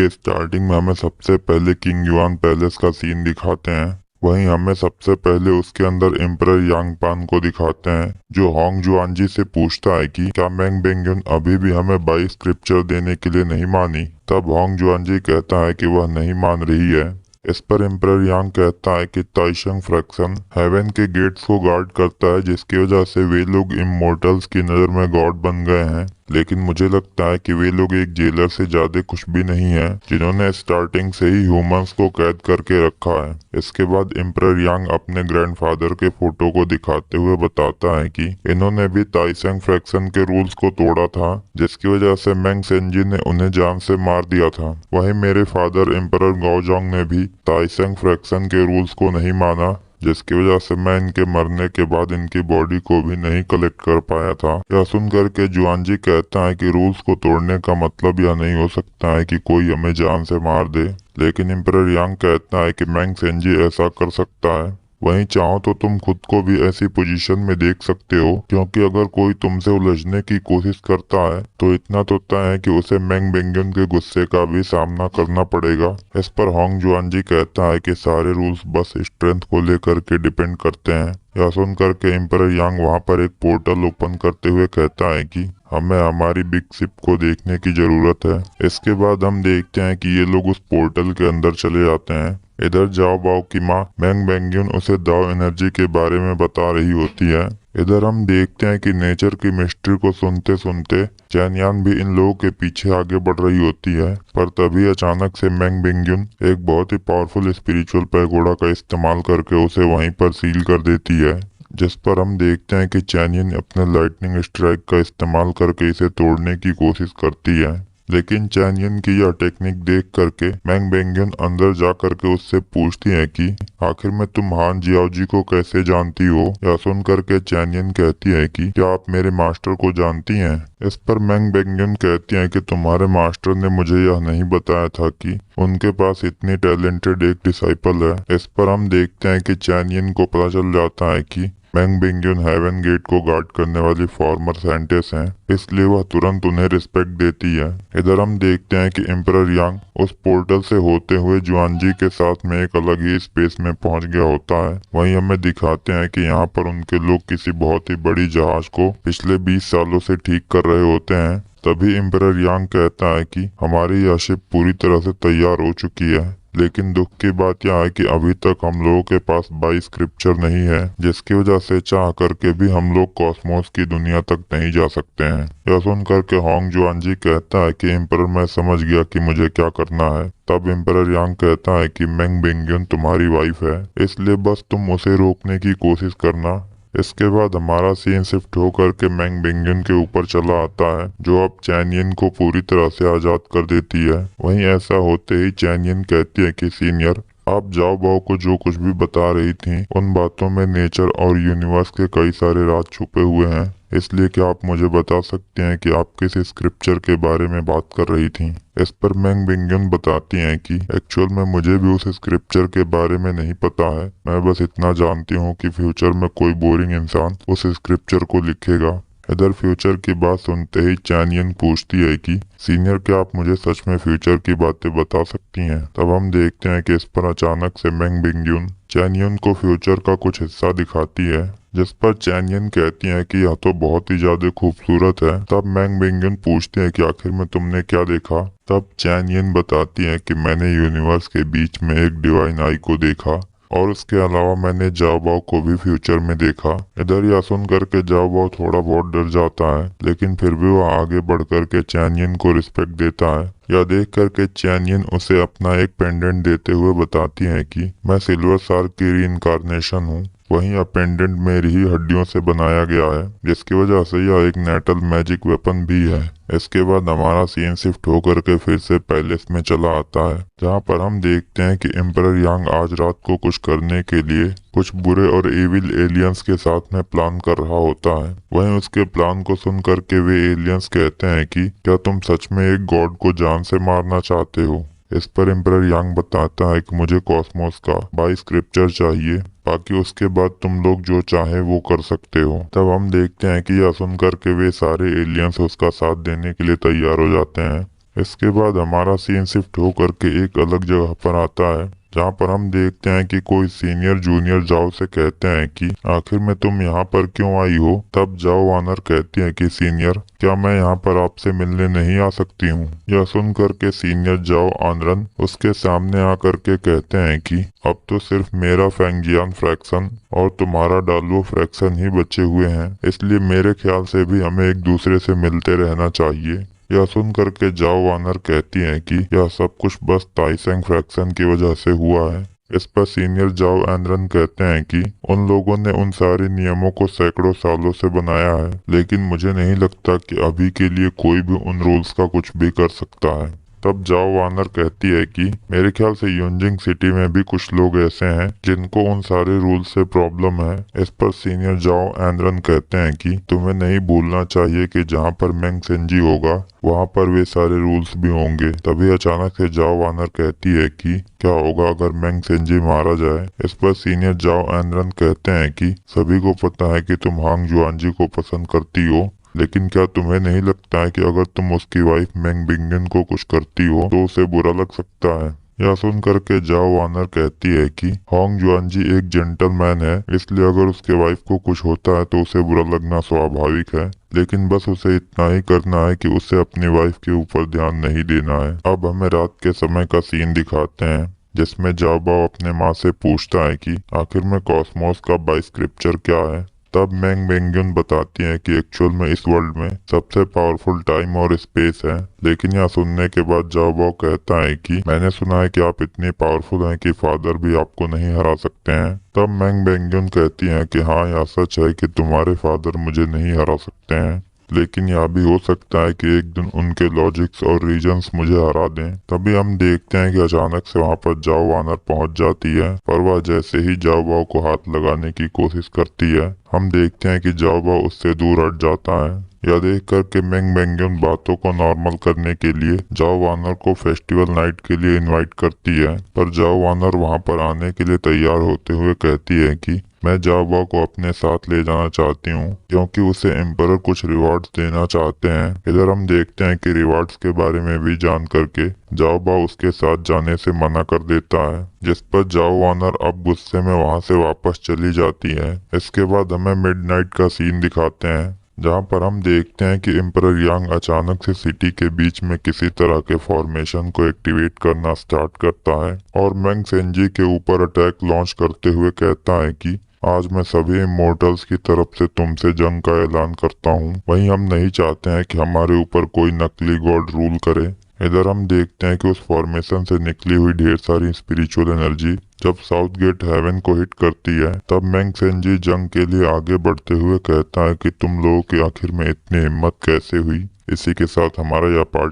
के स्टार्टिंग में हमें सबसे पहले किंग युआन पैलेस का सीन दिखाते हैं। वहीं हमें सबसे पहले उसके अंदर एम्परर यांगपान को दिखाते हैं, जो होंग जुआनजी से पूछता है कि क्या मैंग बेंगयुन अभी भी हमें 22 स्क्रिप्चर देने के लिए नहीं मानी। तब होंग जुआनजी कहता है कि वह नहीं मान रही है। इस पर एम्परर यांग कहता है कि ताइशंग फ्रैक्शन हेवन के गेट्स को गार्ड करता है, जिसकी वजह से वे लोग इमोर्टल्स की नज़र में गॉड बन गए हैं। लेकिन मुझे लगता है कि वे लोग एक जेलर से ज्यादा कुछ भी नहीं है, जिन्होंने स्टार्टिंग से ही ह्यूमंस को कैद करके रखा है। इसके बाद एम्परर यांग अपने ग्रैंडफादर के फोटो को दिखाते हुए बताता है कि इन्होंने भी ताइसेंग फ्रैक्शन के रूल्स को तोड़ा था, जिसकी वजह से मैंग सेंजी ने उन्हें जान से मार दिया था। वहीं मेरे फादर एम्परर गाओजोंग ने भी ताइसेंग फ्रैक्शन के रूल्स को नहीं माना, जिसकी वजह से मैं इनके मरने के बाद इनकी बॉडी को भी नहीं कलेक्ट कर पाया था। यह सुनकर के जुआनजी कहता है कि रूल्स को तोड़ने का मतलब यह नहीं हो सकता है कि कोई हमें जान से मार दे। लेकिन एम्परर यांग कहता है कि मैंग सेंजी ऐसा कर सकता है। वहीं चाहो तो तुम खुद को भी ऐसी पोजीशन में देख सकते हो, क्योंकि अगर कोई तुमसे उलझने की कोशिश करता है तो इतना तो तय है कि उसे मैंग बेंगयुन के गुस्से का भी सामना करना पड़ेगा। इस पर होंग जुआनजी कहता है कि सारे रूल्स बस स्ट्रेंथ को लेकर के डिपेंड करते हैं। यह सुनकर के एम्परर यांग वहां पर एक पोर्टल ओपन करते हुए कहता है कि हमें हमारी बिग शिप को देखने की जरूरत है। इसके बाद हम देखते हैं कि ये लोग उस पोर्टल के अंदर चले जाते हैं। इधर जाओ बाओ की माँ मैंग बेंगयुन उसे दाओ एनर्जी के बारे में बता रही होती है। इधर हम देखते हैं कि नेचर की मिस्ट्री को सुनते सुनते चैनयान भी इन लोगों के पीछे आगे बढ़ रही होती है। पर तभी अचानक से मैंग बेंगयुन एक बहुत ही पावरफुल स्पिरिचुअल पैगोडा का इस्तेमाल करके उसे वहीं पर सील कर देती है, जिस पर हम देखते हैं कि चैनयन अपने लाइटनिंग स्ट्राइक का इस्तेमाल करके इसे तोड़ने की कोशिश करती है। लेकिन चैनयन की यह टेक्निक देख करके मैंग बेंगयुन अंदर जा करके उससे पूछती है कि आखिर में तुम हान जियाओजी को कैसे जानती हो। यह सुन करके चैनयन कहती है कि क्या आप मेरे मास्टर को जानती हैं। इस पर मैंग बेंगयुन कहती है कि तुम्हारे मास्टर ने मुझे यह नहीं बताया था कि उनके पास इतनी टैलेंटेड एक डिसाइपल है। इस पर हम देखते हैं कि चैनयन को पता चल जाता है कि मैंग बेंगयुन हेवन गेट को गार्ड करने वाली फॉर्मर साइंटिस्ट हैं, इसलिए वह तुरंत उन्हें रिस्पेक्ट देती है। इधर हम देखते हैं कि एम्परर यांग उस पोर्टल से होते हुए जुआनजी के साथ में एक अलग ही स्पेस में पहुंच गया होता है। वहीं हमें दिखाते हैं कि यहाँ पर उनके लोग किसी बहुत ही बड़ी जहाज को पिछले 20 सालों से ठीक कर रहे होते हैं। तभी एम्परर यांग कहता है कि हमारी यह शिप पूरी तरह से तैयार हो चुकी है, लेकिन दुख की बात यह है कि अभी तक हम लोगों के पास 22 स्क्रिप्चर नहीं है, जिसकी वजह से चाह करके भी हम लोग कॉस्मोस की दुनिया तक नहीं जा सकते हैं। यह सुन करके होंग जुआनजी कहता है कि एम्परर मैं समझ गया कि मुझे क्या करना है। तब एम्परर यांग कहता है कि मैंग बेंगयुन तुम्हारी वाइफ है, इसलिए बस तुम उसे रोकने की कोशिश करना। इसके बाद हमारा सीन शिफ्ट होकर के मैंग बेंगयुन के ऊपर चला आता है, जो अब चैनयन को पूरी तरह से आजाद कर देती है। वहीं ऐसा होते ही चैनयन कहती है कि सीनियर आप जाओ बाओ को जो कुछ भी बता रही थी, उन बातों में नेचर और यूनिवर्स के कई सारे राज छुपे हुए हैं, इसलिए क्या आप मुझे बता सकते हैं कि आप किस स्क्रिप्चर के बारे में बात कर रही थी। इस पर मैंग बेंगयुन बताती हैं कि एक्चुअल में मुझे भी उस स्क्रिप्चर के बारे में नहीं पता है, मैं बस इतना जानती हूँ कि फ्यूचर में कोई बोरिंग इंसान उस स्क्रिप्चर को लिखेगा। इधर फ्यूचर की बात सुनते ही चैनयन पूछती है कि सीनियर क्या आप मुझे सच में फ्यूचर की बातें बता सकती हैं। तब हम देखते हैं कि इस पर अचानक से मैंग बेंगयुन चैनयन को फ्यूचर का कुछ हिस्सा दिखाती है, जिस पर चैनयन कहती है कि यह तो बहुत ही ज्यादा खूबसूरत है। तब मैंग बेंगयुन पूछते हैं कि आखिर में तुमने क्या देखा। तब चैनयन बताती है कि मैंने यूनिवर्स के बीच में एक डिवाइन आई को देखा, और उसके अलावा मैंने जाओ बाओ को भी फ्यूचर में देखा। इधर यह सुन करके जाओ बाओ थोड़ा बहुत डर जाता है, लेकिन फिर भी वह आगे बढ़ करके चैनयन को रिस्पेक्ट देता है। यह देख करके चैनयन उसे अपना एक पेंडेंट देते हुए बताती है कि मैं सिल्वर शार्क की रीइंकार्नेशन हूँ। वहीं यह पेंडेंट मेरी ही हड्डियों से बनाया गया है, जिसकी वजह से यह एक नेटल मैजिक वेपन भी है। इसके बाद हमारा सीन शिफ्ट होकर के फिर से पैलेस में चला आता है, जहाँ पर हम देखते हैं कि एम्परर यांग आज रात को कुछ करने के लिए कुछ बुरे और एविल एलियंस के साथ में प्लान कर रहा होता है। वहीं उसके प्लान को सुन करके वे एलियंस कहते हैं कि क्या तुम सच में एक गॉड को जान से मारना चाहते हो। इस पर एम्परर यांग बताता है कि मुझे कॉस्मोस का 22 स्क्रिप्चर चाहिए, बाकी उसके बाद तुम लोग जो चाहे वो कर सकते हो। तब हम देखते हैं कि यह सुन करके वे सारे एलियंस उसका साथ देने के लिए तैयार हो जाते हैं। इसके बाद हमारा सीन शिफ्ट होकर के एक अलग जगह पर आता है, जहाँ पर हम देखते हैं कि कोई सीनियर जूनियर जाओ से कहते हैं कि आखिर में तुम यहाँ पर क्यों आई हो। तब जाओ वानर कहती है कि सीनियर, क्या मैं यहाँ पर आपसे मिलने नहीं आ सकती हूँ। यह सुन करके सीनियर जाओ आनरन उसके सामने आकर के कहते हैं कि अब तो सिर्फ मेरा फैंगजियान फ्रैक्शन और तुम्हारा डालवो फ्रैक्शन ही बचे हुए हैं, इसलिए मेरे ख्याल से भी हमें एक दूसरे से मिलते रहना चाहिए। यह सुन करके जाओ वानर कहती हैं कि यह सब कुछ बस ताइसेंग फ्रैक्शन की वजह से हुआ है। इस पर सीनियर जाओ एनरन कहते हैं कि उन लोगों ने उन सारे नियमों को सैकड़ों सालों से बनाया है, लेकिन मुझे नहीं लगता कि अभी के लिए कोई भी उन रूल्स का कुछ भी कर सकता है। तब जाओ वानर कहती है कि मेरे ख्याल से यूनजिंग सिटी में भी कुछ लोग ऐसे हैं जिनको उन सारे रूल्स से प्रॉब्लम है। इस पर सीनियर जाओ एनरन कहते हैं कि तुम्हें नहीं भूलना चाहिए कि जहाँ पर मेंग सेंजी होगा वहाँ पर वे सारे रूल्स भी होंगे। तभी अचानक से जाओ वानर कहती है कि क्या होगा अगर मेंग सेंजी मारा जाए। इस पर सीनियर जाओ एनरन कहते हैं कि सभी को पता है कि तुम हांग जुआनजी को पसंद करती हो, लेकिन क्या तुम्हें नहीं लगता है कि अगर तुम उसकी वाइफ मेंग बिंगन को कुछ करती हो तो उसे बुरा लग सकता है। यह सुन करके जाओ वानर कहती है कि होंग जुआनजी एक जेंटलमैन है, इसलिए अगर उसके वाइफ को कुछ होता है तो उसे बुरा लगना स्वाभाविक है, लेकिन बस उसे इतना ही करना है कि उसे अपनी वाइफ के ऊपर ध्यान नहीं देना है। अब हमें रात के समय का सीन दिखाते हैं, जिसमें जाओ बाओ अपने माँ से पूछता है कि आखिर में कॉस्मोस का बाइस्क्रिप्चर क्या है। तब मेंग बेंगन बताती हैं कि एक्चुअल में इस वर्ल्ड में सबसे पावरफुल टाइम और स्पेस है। लेकिन यह सुनने के बाद जाओ बाओ कहता है कि मैंने सुना है कि आप इतने पावरफुल हैं कि फादर भी आपको नहीं हरा सकते हैं। तब मेंग बेंगन कहती हैं कि हाँ, यह सच है कि तुम्हारे फादर मुझे नहीं हरा सकते हैं, लेकिन यह भी हो सकता है कि एक दिन उनके लॉजिक्स और रीजंस मुझे हरा दें। तभी हम देखते हैं कि अचानक से वहाँ पर जाओ वानर पहुँच जाती है, पर वह जैसे ही जाओ बाओ को हाथ लगाने की कोशिश करती है, हम देखते हैं कि जाओ बाओ उससे दूर हट जाता है। यह देख कर के मेंग बेंगन बातों को नॉर्मल करने के लिए जाओ वानर को फेस्टिवल नाइट के लिए इनवाइट करती है, पर जाओ वानर वहाँ पर आने के लिए तैयार होते हुए कहती है कि मैं जाओ बाओ को अपने साथ ले जाना चाहती हूँ, क्योंकि उसे एम्परर कुछ रिवॉर्ड्स देना चाहते हैं। इधर हम देखते हैं कि रिवॉर्ड्स के बारे में भी जान करके जाओ बाओ उसके साथ जाने से मना कर देता है, जिस पर जाओ वानर अब गुस्से में वहाँ से वापस चली जाती है। इसके बाद हमें मिडनाइट का सीन दिखाते हैं, जहाँ पर हम देखते हैं कि एम्परर यांग अचानक से सिटी के बीच में किसी तरह के फॉर्मेशन को एक्टिवेट करना स्टार्ट करता है और मेंग सेंजी के ऊपर अटैक लॉन्च करते हुए कहता है कि आज मैं सभी इमोर्टल्स की तरफ से तुमसे जंग का ऐलान करता हूँ। वहीं हम नहीं चाहते हैं कि हमारे ऊपर कोई नकली गॉड रूल करे। इधर हम देखते हैं कि उस फॉर्मेशन से निकली हुई ढेर सारी स्पिरिचुअल एनर्जी जब साउथ गेट हेवन को हिट करती है, तब मेंग सेंजी जंग के लिए आगे बढ़ते हुए कहता है कि तुम लोगों की आखिर में इतनी हिम्मत कैसे हुई। इसी के साथ हमारा यह पार्ट